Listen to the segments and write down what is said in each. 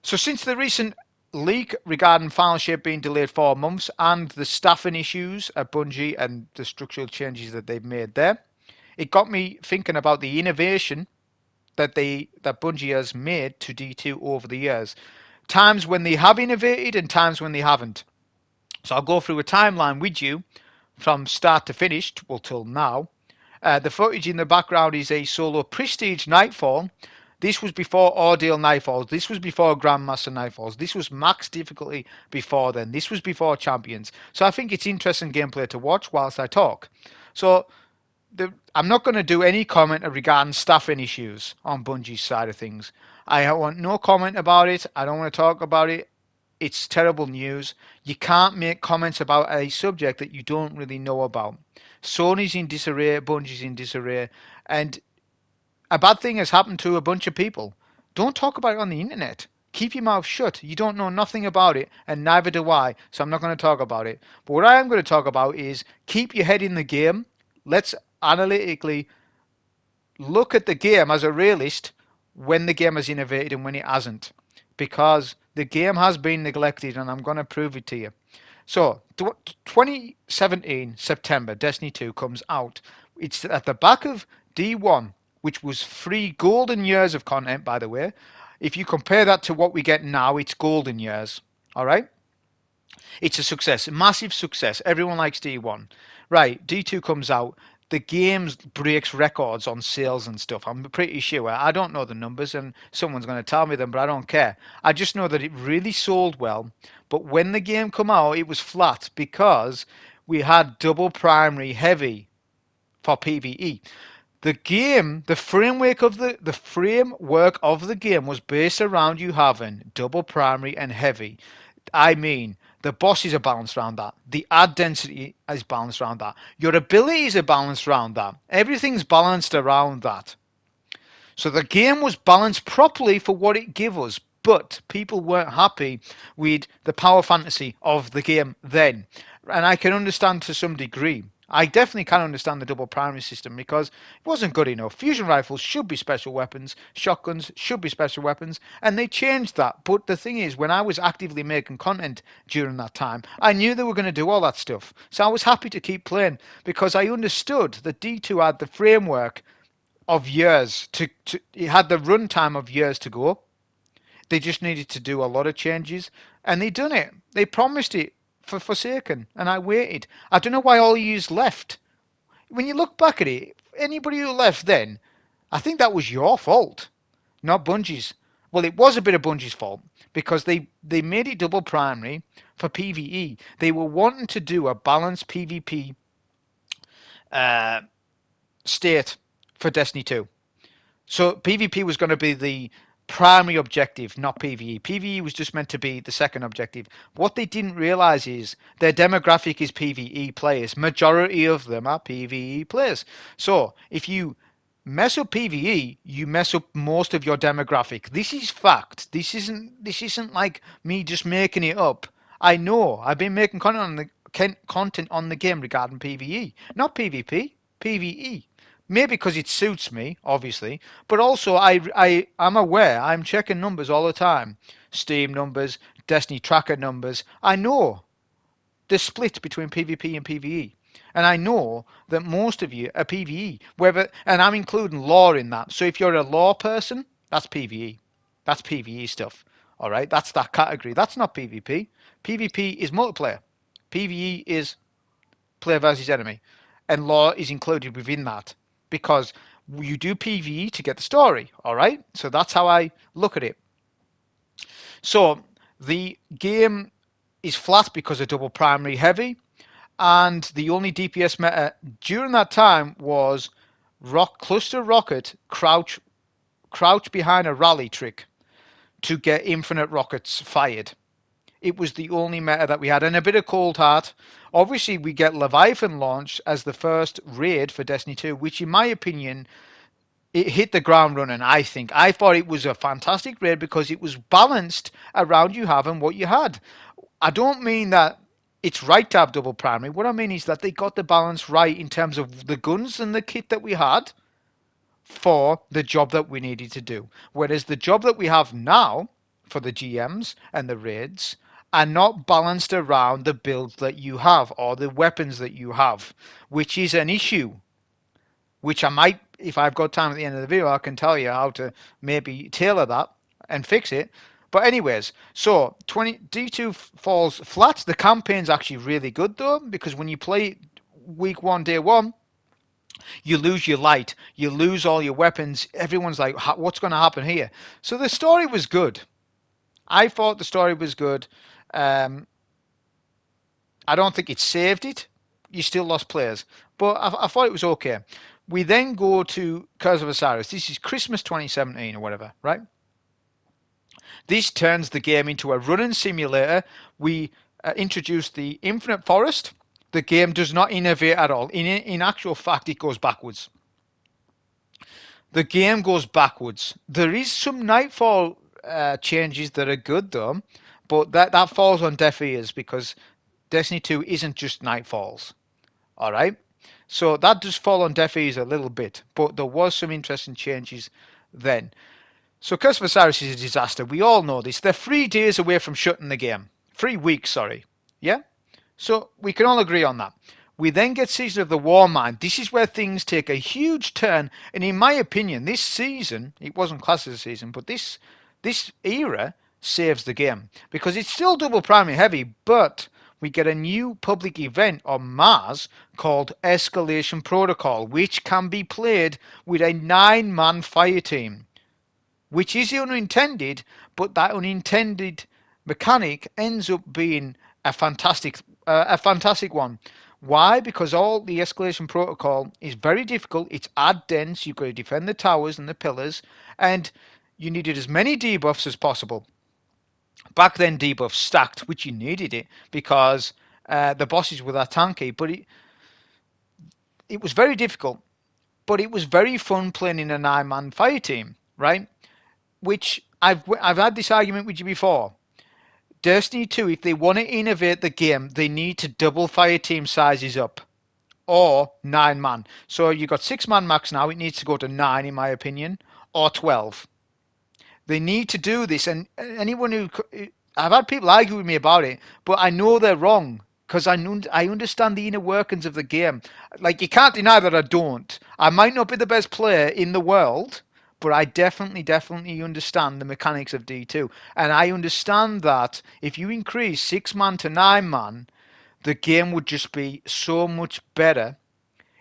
So since the recent leak regarding Final Shape being delayed 4 months and the staffing issues at Bungie and the structural changes that they've made there, it got me thinking about the innovation that Bungie has made to D2 over the years. Times when they have innovated and times when they haven't. So I'll go through a timeline with you from start to finish, well, till now. The footage in the background is a solo Prestige Nightfall. This was before Ordeal Nightfalls. This was before Grandmaster Nightfalls. This was max difficulty before then. This was before Champions. So I think it's interesting gameplay to watch whilst I talk. So I'm not going to do any comment regarding staffing issues on Bungie's side of things. I want no comment about it. I don't want to talk about it. It's terrible news. You can't make comments about a subject that you don't really know about. Sony's in disarray, Bungie's in disarray, and a bad thing has happened to a bunch of people. Don't talk about it on the internet. Keep your mouth shut. You don't know nothing about it, and neither do I, so I'm not going to talk about it. But what I am going to talk about is keep your head in the game. Let's analytically look at the game as a realist when the game has innovated and when it hasn't. Because the game has been neglected, and I'm going to prove it to you. So, 2017, September, Destiny 2 comes out. It's at the back of D1, which was 3 golden years of content, by the way. If you compare that to what we get now, it's golden years. All right? It's a success, a massive success. Everyone likes D1. Right, D2 comes out. The game breaks records on sales and stuff. I'm pretty sure. I don't know the numbers, and someone's going to tell me them, but I don't care. I just know that it really sold well. But when the game come out, it was flat because we had double primary heavy for PVE. The game, the framework of the game was based around you having double primary and heavy. I mean, the bosses are balanced around that. The ad density is balanced around that. Your abilities are balanced around that. Everything's balanced around that. So the game was balanced properly for what it gave us, but people weren't happy with the power fantasy of the game then. And I can understand to some degree. I definitely can understand the double primary system because it wasn't good enough. Fusion rifles should be special weapons, shotguns should be special weapons, and they changed that. But the thing is, when I was actively making content during that time, I knew they were going to do all that stuff. So I was happy to keep playing because I understood that D2 had the framework of years it had the runtime of years to go. They just needed to do a lot of changes, and they done it. They promised it for Forsaken, and I waited. I don't know why all yous left. When you look back at it, anybody who left then, I think that was your fault, not Bungie's. Well, it was a bit of Bungie's fault because they made it double primary for PVE. They were wanting to do a balanced PvP state for Destiny 2. So PvP was going to be the primary objective, not PvE. PvE was just meant to be the second objective. What they didn't realize is their demographic is PvE players. Majority of them are PvE players. So if you mess up PvE, you mess up most of your demographic. This is fact. This isn't like me just making it up. I know. I've been making content on the game regarding PvE, not PvP, PvE. Maybe because it suits me, obviously, but also I'm aware, I'm checking numbers all the time. Steam numbers, Destiny tracker numbers. I know the split between PvP and PvE. And I know that most of you are PvE, and I'm including lore in that. So if you're a lore person, that's PvE. That's PvE stuff. Alright, that's that category. That's not PvP. PvP is multiplayer. PvE is player versus enemy. And lore is included within that. Because you do PvE to get the story, alright? So that's how I look at it. So the game is flat because of double primary heavy, and the only DPS meta during that time was cluster rocket, crouch behind a rally trick to get infinite rockets fired. It was the only meta that we had, and a bit of Cold Heart. Obviously, we get Leviathan launched as the first raid for Destiny 2, which, in my opinion, it hit the ground running, I think. I thought it was a fantastic raid because it was balanced around you having what you had. I don't mean that it's right to have double primary. What I mean is that they got the balance right in terms of the guns and the kit that we had for the job that we needed to do. Whereas the job that we have now for the GMs and the raids are not balanced around the builds that you have or the weapons that you have, which is an issue. Which I might, if I've got time at the end of the video, I can tell you how to maybe tailor that and fix it. But anyways, so D2 falls flat. The campaign's actually really good though, because when you play week 1, day 1, you lose your light, you lose all your weapons. Everyone's like, what's going to happen here? So the story was good. I thought the story was good. I don't think it saved it. You still lost players, but I thought it was okay. We then go to Curse of Osiris. This is Christmas 2017 or whatever, right? This turns the game into a running simulator. We introduce the Infinite Forest. The game does not innovate at all. In actual fact, it goes backwards. The game goes backwards. There is some Nightfall changes that are good though, but that falls on deaf ears because Destiny 2 isn't just Nightfalls. All right, so that does fall on deaf ears a little bit, but there was some interesting changes then. So Curse of Osiris is a disaster. We all know this. They're 3 days away from shutting the game. 3 weeks, sorry. Yeah? So we can all agree on that. We then get Season of the Warmind. This is where things take a huge turn. And in my opinion, this season, it wasn't classed as a season, but this era saves the game. Because it's still double primary heavy, but we get a new public event on Mars called Escalation Protocol, which can be played with a 9-man fire team. Which is unintended, but that unintended mechanic ends up being a fantastic one. Why? Because all the escalation protocol is very difficult. It's ad dense. You've got to defend the towers and the pillars, and you needed as many debuffs as possible. Back then, debuffs stacked, which you needed it because the bosses were that tanky. But it was very difficult. But it was very fun playing in a 9-man fire team, right? Which I've had this argument with you before. Destiny 2, if they want to innovate the game, they need to double fire team sizes up. Or 9-man. So you've got 6-man max now, it needs to go to 9 in my opinion. Or 12. They need to do this, and anyone who... I've had people argue with me about it, but I know they're wrong. Because I understand the inner workings of the game. Like, you can't deny that I don't. I might not be the best player in the world, but I definitely understand the mechanics of D2. And I understand that if you increase 6-man to 9-man, the game would just be so much better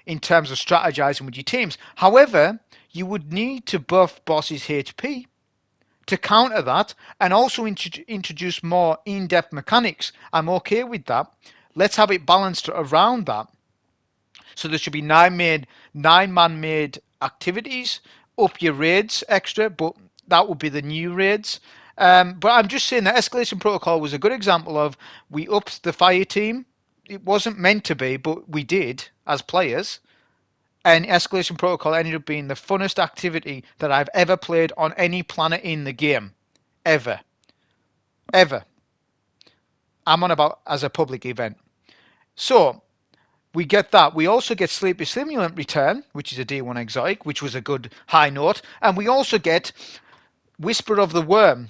in terms of strategizing with your teams. However, you would need to buff bosses' HP to counter that and also introduce more in-depth mechanics. I'm okay with that. Let's have it balanced around that. So there should be 9-man made activities, up your raids extra, but that would be the new raids. But I'm just saying that Escalation Protocol was a good example of we upped the fire team. It wasn't meant to be, but we did as players. And Escalation Protocol ended up being the funnest activity that I've ever played on any planet in the game. Ever. I'm on about as a public event. So, we get that. We also get Sleepy Stimulant Return, which is a D1 exotic, which was a good high note. And we also get Whisper of the Worm,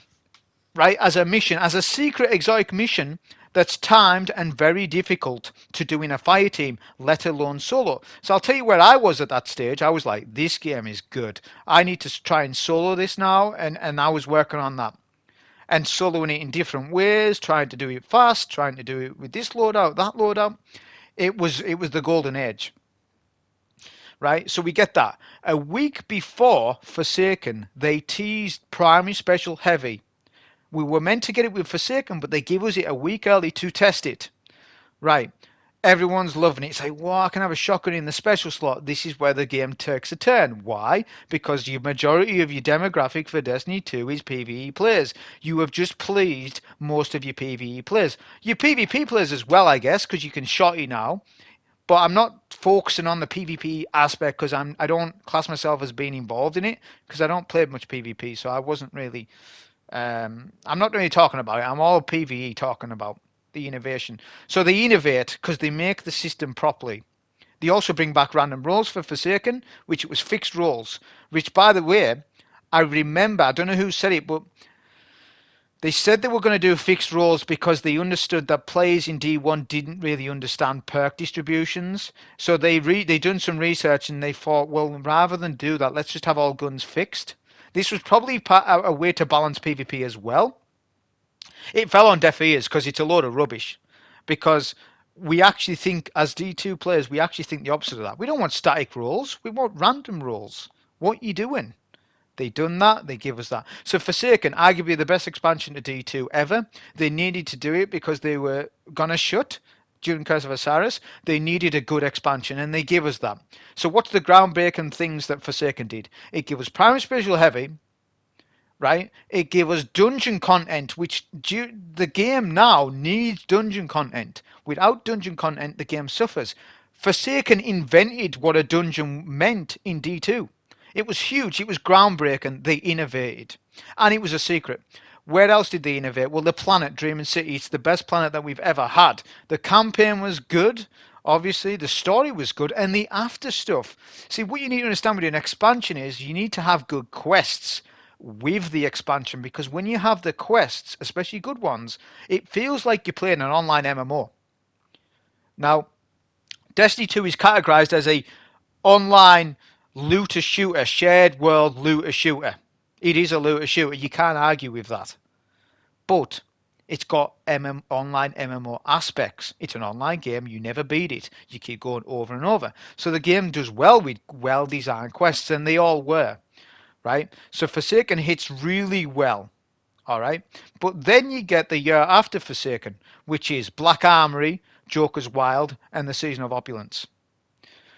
right, as a mission, as a secret exotic mission that's timed and very difficult to do in a fire team, let alone solo. So I'll tell you where I was at that stage. I was like, this game is good. I need to try and solo this now, and I was working on that. And soloing it in different ways, trying to do it fast, trying to do it with this loadout, that loadout. It was the golden age, right? So we get that. A week before Forsaken, they teased Primary Special Heavy. We were meant to get it with Forsaken, but they gave us it a week early to test it. Right. Everyone's loving it. It's like, wow, I can have a shotgun in the special slot. This is where the game takes a turn. Why? Because the majority of your demographic for Destiny 2 is PvE players. You have just pleased most of your PvE players. Your PvP players as well, I guess, because you can shotty now. But I'm not focusing on the PvP aspect because I don't class myself as being involved in it because I don't play much PvP, so I wasn't really... I'm not really talking about it. I'm all PvE talking about the innovation. So they innovate because they make the system properly. They also bring back random roles for Forsaken, which it was fixed roles. Which, by the way, I remember, I don't know who said it, but They said they were going to do fixed roles because they understood that players in D1 didn't really understand perk distributions. So they done some research and they thought, well, rather than do that, let's just have all guns fixed. This was probably a way to balance PvP as well. It fell on deaf ears because it's a load of rubbish. Because we actually think, as D2 players, we actually think the opposite of that. We don't want static roles. We want random roles. What are you doing? They done that, they give us that. So Forsaken, arguably the best expansion to D2 ever. They needed to do it because they were gonna shut during Curse of Osiris. They needed a good expansion and they give us that. So what's the groundbreaking things that Forsaken did? It gave us Primary Spiritual Heavy, right? It gave us dungeon content, which the game now needs dungeon content. Without dungeon content, the game suffers. Forsaken invented what a dungeon meant in D2. It was huge. It was groundbreaking. They innovated. And it was a secret. Where else did they innovate? Well, the planet, Dreaming City. It's the best planet that we've ever had. The campaign was good. Obviously, the story was good. And the after stuff. See, what you need to understand with an expansion is you need to have good quests with the expansion. Because when you have the quests, especially good ones, it feels like you're playing an online MMO. Now, Destiny 2 is categorized as a online looter shooter, shared world looter shooter. It is a looter shooter. You can't argue with that. But it's got online MMO aspects. It's an online game. You never beat it. You keep going over and over. So the game does well with well-designed quests, and they all were. Right? So Forsaken hits really well. All right? But then you get the year after Forsaken, which is Black Armory, Joker's Wild, and the Season of Opulence.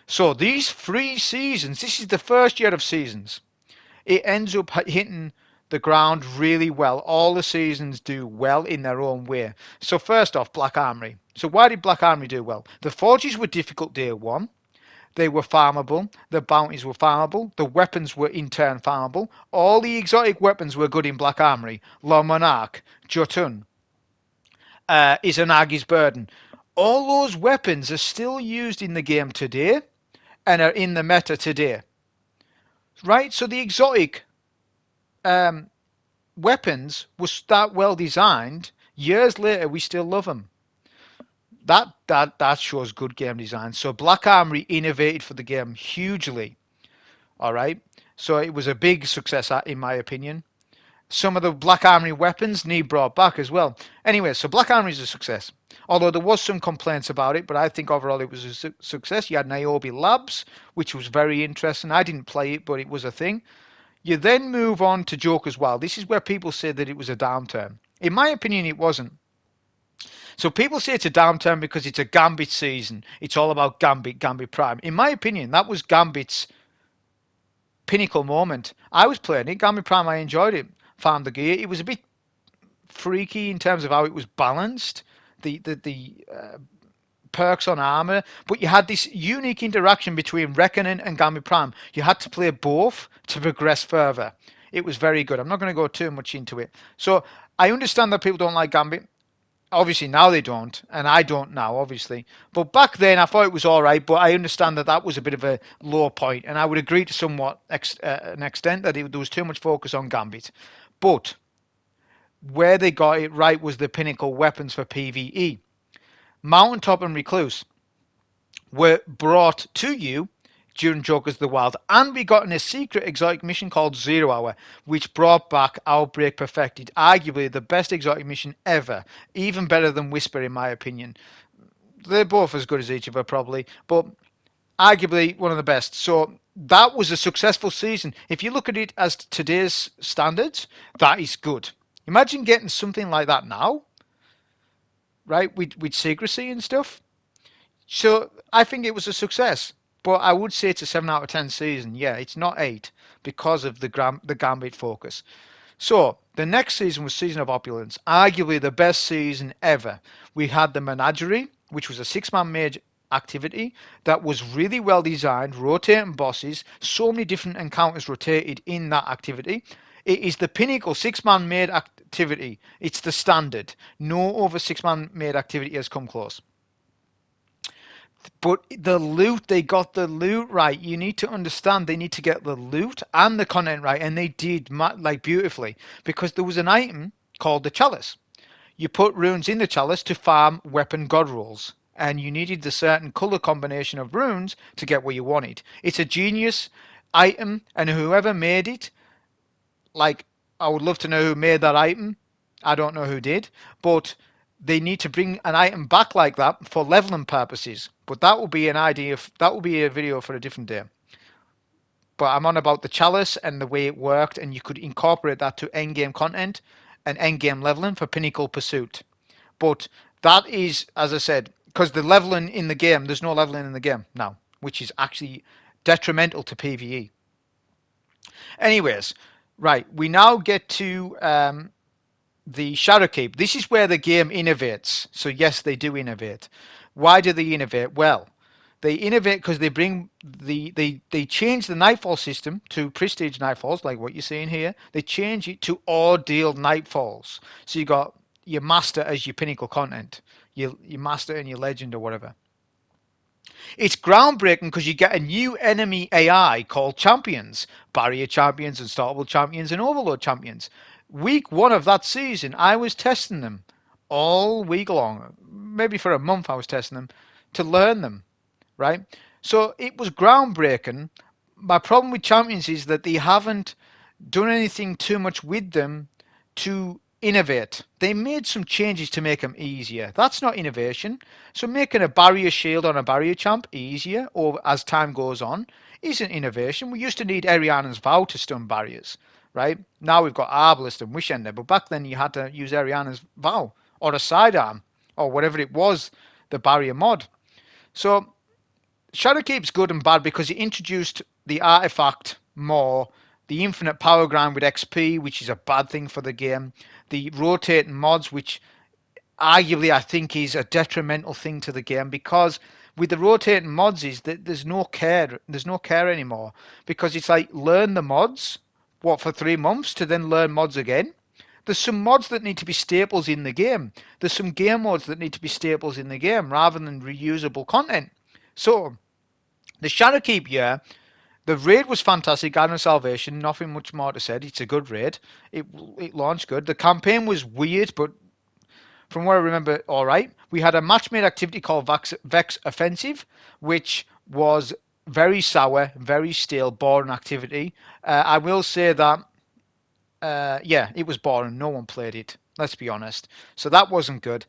So these 3 seasons, this is the first year of seasons. It ends up hitting the ground really well. All the seasons do well in their own way. So first off, Black Armory. So why did Black Armory do well? The forges were difficult day 1. They were farmable. The bounties were farmable. The weapons were in turn farmable. All the exotic weapons were good in Black Armory. La Monarch, Jotun, Izanagi's Burden. All those weapons are still used in the game today and are in the meta today. Right? So the exotic weapons were that well designed. Years later, we still love them. That shows good game design. So Black Armory innovated for the game hugely. All right. So it was a big success, in my opinion. Some of the Black Armory weapons need brought back as well. Anyway, so Black Armory is a success. Although there was some complaints about it, but I think overall it was a success. You had Niobe Labs, which was very interesting. I didn't play it, but it was a thing. You then move on to Joker's Wild. This is where people say that it was a downturn. In my opinion, it wasn't. So people say it's a downturn because it's a Gambit season. It's all about Gambit, Gambit Prime. In my opinion, that was Gambit's pinnacle moment. I was playing it. Gambit Prime, I enjoyed it. Found the gear. It was a bit freaky in terms of how it was balanced. The perks on armor, but you had this unique interaction between Reckoning and Gambit Prime. You had to play both to progress further. It was very good. I'm not going to go too much into it. So I understand that people don't like Gambit. Obviously now they don't, and I don't now, obviously. But back then I thought it was all right, but I understand that was a bit of a low point, and I would agree to somewhat an extent that there was too much focus on Gambit. But where they got it right was the pinnacle weapons for PVE. Mountaintop and Recluse were brought to you during Joker's the Wild, and we got in a secret exotic mission called 0 Hour, which brought back Outbreak Perfected, arguably the best exotic mission ever, even better than Whisper in my opinion. They're both as good as each other probably, but arguably one of the best. So that was a successful season. If you look at it as today's standards, that is good. Imagine getting something like that now, right, with secrecy and stuff. So I think it was a success. But I would say it's a 7 out of 10 season. Yeah, it's not 8 because of the Gambit focus. So, the next season was Season of Opulence. Arguably the best season ever. We had the Menagerie, which was a 6-man mage activity that was really well designed, rotating bosses, so many different encounters rotated in that activity. It is the pinnacle 6-man made activity. It's the standard. No other 6-man made activity has come close. But the loot, they got the loot right. You need to understand they need to get the loot and the content right, and they did like beautifully, because there was an item called the Chalice. You put runes in the Chalice to farm weapon god rolls, and you needed the certain color combination of runes to get what you wanted. It's a genius item, and whoever made it, like, I would love to know who made that item. I don't know who did, but they need to bring an item back like that for leveling purposes. But that will be an idea. That will be a video for a different day. But I'm on about the Chalice and the way it worked, and you could incorporate that to endgame content and endgame leveling for Pinnacle Pursuit. But that is, as I said, because the leveling in the game, there's no leveling in the game now, which is actually detrimental to PVE. Anyways, right, we now get to the Shadowkeep. This is where the game innovates. So yes, they do innovate. Why do they innovate? Well, they innovate because they change the Nightfall system to prestige Nightfalls, like what you're seeing here. They change it to ordeal Nightfalls. So you got your master as your pinnacle content, your master and your legend or whatever. It's groundbreaking because you get a new enemy AI called champions, barrier champions, unstoppable champions, and overload champions. Week one of that season, I was testing them all week long. Maybe for a month, I was testing them to learn them, right? So it was groundbreaking. My problem with champions is that they haven't done anything too much with them to innovate. They made some changes to make them easier. That's not innovation. So making a barrier shield on a barrier champ easier or as time goes on isn't innovation. We used to need Ariana's Vow to stun barriers, right? Now we've got Arbalest and Wishender, but back then you had to use Ariana's Vow or a sidearm or whatever it was, the barrier mod. So Shadowkeep's good and bad because it introduced the artifact more, the infinite power grind with XP, which is a bad thing for the game, the rotating mods, which arguably I think is a detrimental thing to the game because with the rotating mods is that there's no care anymore because it's like learn the mods for 3 months to then learn mods again. There's some mods that need to be staples in the game. There's some game modes that need to be staples in the game rather than reusable content. So the Shadowkeep year, the raid was fantastic. Garden of Salvation, nothing much more to say. It's a good raid. It launched good. The campaign was weird, but from what I remember, all right. We had a match-made activity called Vex Offensive, which was very sour, very stale, boring activity. I will say that, yeah, it was boring. No one played it. Let's be honest. So that wasn't good.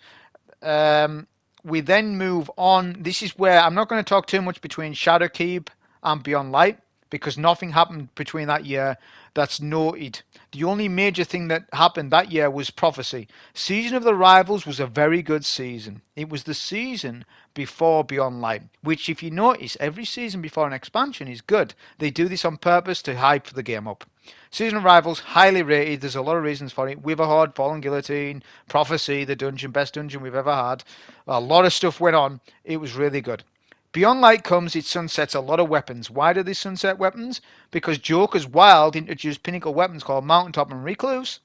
We then move on. This is where I'm not going to talk too much between Shadowkeep and Beyond Light because nothing happened between that year that's noted. The only major thing that happened that year was Prophecy. Season of the Rivals was a very good season. It was the season before Beyond Light, which if you notice, every season before an expansion is good. They do this on purpose to hype the game up. Season of Rivals, highly rated. There's a lot of reasons for it. Witherhoard, Fallen Guillotine, Prophecy, the dungeon, best dungeon we've ever had. A lot of stuff went on. It was really good. Beyond Light comes, it sunsets a lot of weapons. Why do they sunset weapons? Because Joker's Wild introduced pinnacle weapons called Mountaintop and Recluse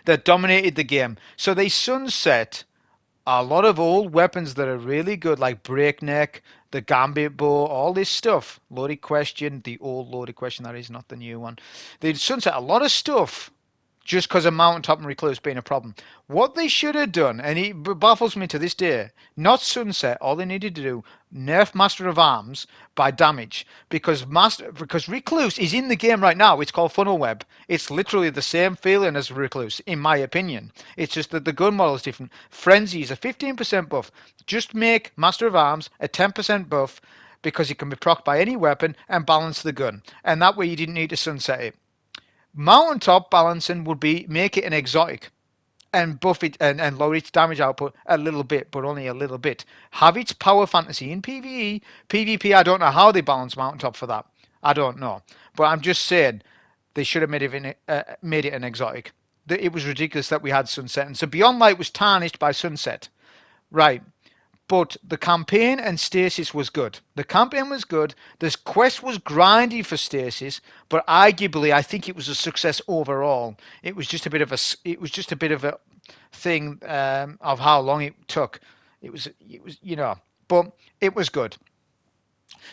that dominated the game. So they sunset a lot of old weapons that are really good, like Breakneck, the Gambit Bow, all this stuff. Loaded Question, the old Loaded Question, that is not the new one. They sunset a lot of stuff just because of Mountaintop and Recluse being a problem. What they should have done, and it baffles me to this day, not sunset, all they needed to do, nerf Master of Arms by damage, because Recluse is in the game right now. It's called Funnel Web. It's literally the same feeling as Recluse, in my opinion. It's just that the gun model is different. Frenzy is a 15% buff. Just make Master of Arms a 10% buff, because it can be procced by any weapon, and balance the gun. And that way you didn't need to sunset it. Mountaintop balancing would be make it an exotic and buff it and lower its damage output a little bit, but only a little bit. Have its power fantasy in PvE. PvP, I don't know how they balance Mountaintop for that. I don't know. But I'm just saying they should have made it an exotic. It was ridiculous that we had Sunset. And so Beyond Light was tarnished by Sunset. Right. But the campaign and Stasis was good. The campaign was good. This quest was grindy for Stasis, but arguably I think it was a success overall. It was just a bit of a thing of how long it took. It was but it was good.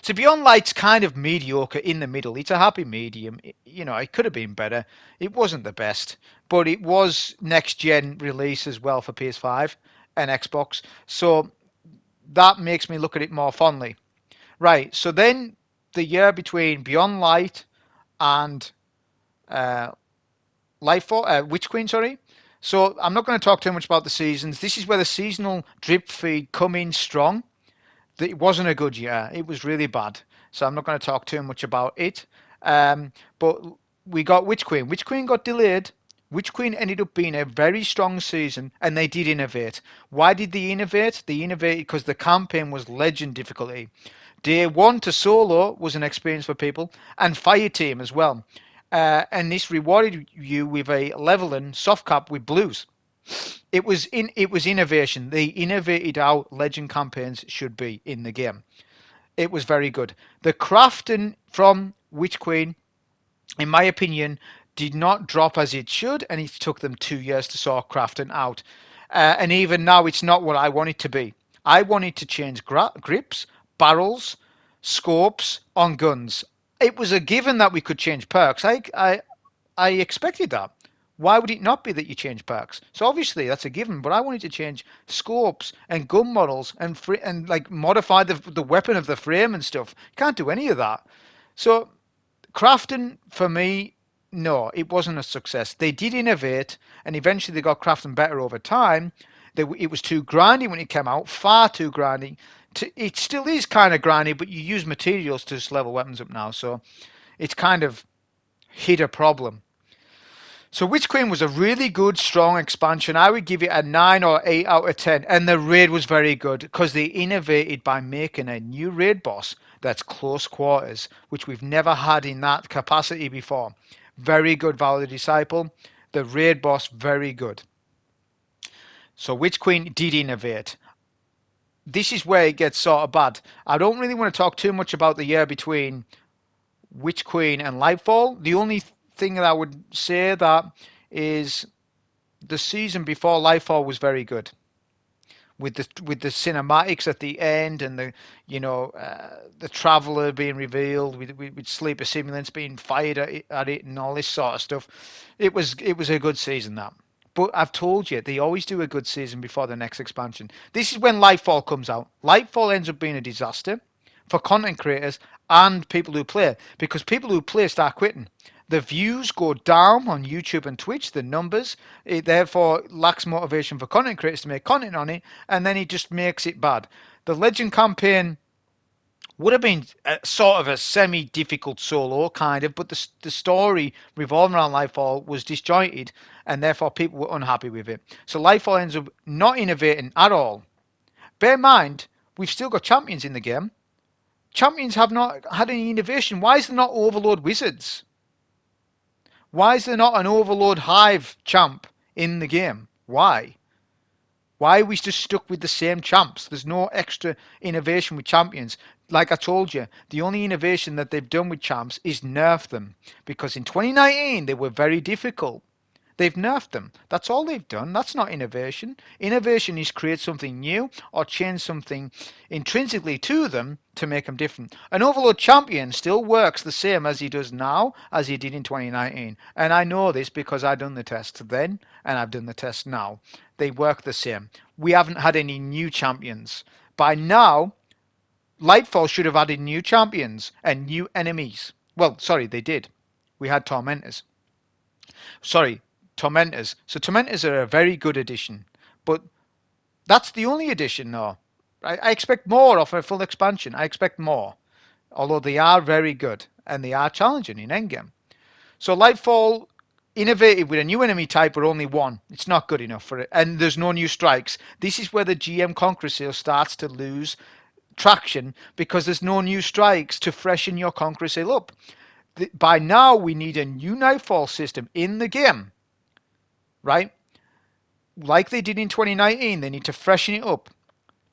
So Beyond Light's kind of mediocre in the middle. It's a happy medium. It could have been better. It wasn't the best, but it was next gen release as well for PS5 and Xbox. So that makes me look at it more fondly. Right. So then the year between Beyond Light and uh, Lightfall, Witch Queen, sorry. So I'm not going to talk too much about the seasons. This is where the seasonal drip feed come in strong. It wasn't a good year. It was really bad. So I'm not going to talk too much about it. But we got Witch Queen. Witch Queen got delayed. Witch Queen ended up being a very strong season, and they did innovate. Why did they innovate? They innovated because the campaign was legend difficulty. Day one to solo was an experience for people, and fire team as well. And this rewarded you with a leveling soft cap with blues. It was innovation. They innovated how legend campaigns should be in the game. It was very good. The crafting from Witch Queen, in my opinion, did not drop as it should, and it took them 2 years to sort crafting out. And even now, it's not what I want it to be. I wanted to change grips, barrels, scopes on guns. It was a given that we could change perks. I expected that. Why would it not be that you change perks? So obviously that's a given, but I wanted to change scopes and gun models and like modify the weapon of the frame and stuff. Can't do any of that. So crafting for me, no, it wasn't a success. They did innovate, and eventually they got crafting better over time. It was too grindy when it came out, far too grindy. It still is kind of grindy, but you use materials to just level weapons up now, so it's kind of hit a problem. So Witch Queen was a really good, strong expansion. I would give it a 9 or 8 out of 10. And the raid was very good because they innovated by making a new raid boss that's close quarters, which we've never had in that capacity before. Very good, Valor the Disciple. The raid boss, very good. So Witch Queen did innovate. This is where it gets sort of bad. I don't really want to talk too much about the year between Witch Queen and Lightfall. The only thing that I would say that is the season before Lightfall was very good with the cinematics at the end and the traveler being revealed with sleeper simulants being fired at it and all this sort of stuff. It was a good season that. But I've told you, they always do a good season before the next expansion. This is when Lightfall comes out. Lightfall ends up being a disaster for content creators and people who play, because people who play start quitting. The views go down on YouTube and Twitch, the numbers. It therefore lacks motivation for content creators to make content on it, and then it just makes it bad. The Legend campaign would have been sort of a semi-difficult solo, kind of, but the story revolving around Lightfall was disjointed, and therefore people were unhappy with it. So Lightfall ends up not innovating at all. Bear in mind, we've still got champions in the game. Champions have not had any innovation. Why is there not Overlord Wizards? Why is there not an Overlord Hive champ in the game? Why? Why are we just stuck with the same champs? There's no extra innovation with champions. Like I told you, the only innovation that they've done with champs is nerf them. Because in 2019, they were very difficult. They've nerfed them. That's all they've done. That's not innovation. Innovation is create something new or change something intrinsically to them to make them different. An Overlord champion still works the same as he does now as he did in 2019. And I know this because I've done the test then and I've done the test now. They work the same. We haven't had any new champions. By now, Lightfall should have added new champions and new enemies. Well, sorry, they did. We had Tormentors. Sorry, Tormentors. So Tormentors are a very good addition. But that's the only addition, though. I expect more of a full expansion. I expect more. Although they are very good. And they are challenging in endgame. So Lightfall innovated with a new enemy type but only one. It's not good enough for it. And there's no new strikes. This is where the GM Conqueror Sale starts to lose traction because there's no new strikes to freshen your Conqueror Sale up. By now, we need a new Nightfall system in the game. Right? Like they did in 2019, they need to freshen it up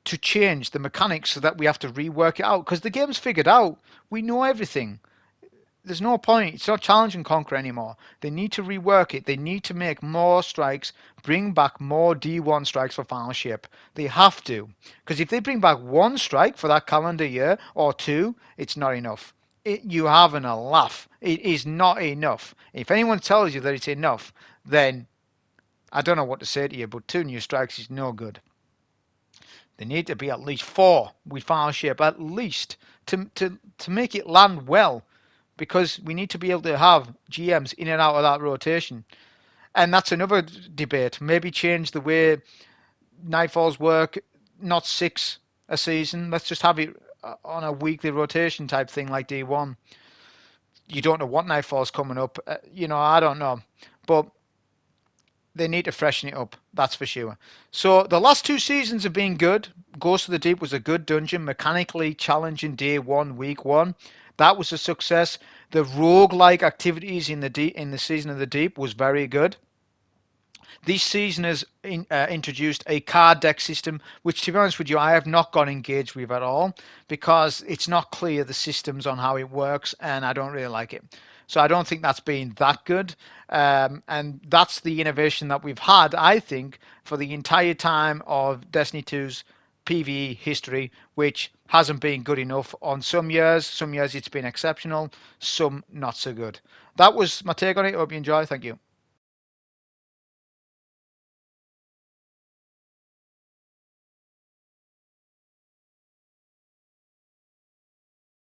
to change the mechanics so that we have to rework it out. Because the game's figured out. We know everything. there's no point. It's not challenge and conquer anymore. They need to rework it. They need to make more strikes, bring back more D1 strikes for Final Shape. They have to. Because if they bring back one strike for that calendar year or two, it's not enough. You having a laugh. It is not enough. If anyone tells you that it's enough, then I don't know what to say to you, but two new strikes is no good. They need to be at least four with Final Shape, at least, to make it land well. Because we need to be able to have GMs in and out of that rotation. And that's another debate. Maybe change the way Nightfalls work, not six a season. Let's just have it on a weekly rotation type thing like D1. You don't know what Nightfall's coming up. I don't know. But they need to freshen it up, that's for sure. So the last two seasons have been good. Ghost of the Deep was a good dungeon, mechanically challenging day one, week one. That was a success. The rogue-like activities in the Season of the Deep was very good. This season has introduced a card deck system, which, to be honest with you, I have not got engaged with at all because it's not clear the systems on how it works, and I don't really like it. So I don't think that's been that good. And that's the innovation that we've had, I think, for the entire time of Destiny 2's PVE history, which hasn't been good enough on some years. Some years it's been exceptional, some not so good. That was my take on it. Hope you enjoy. Thank you.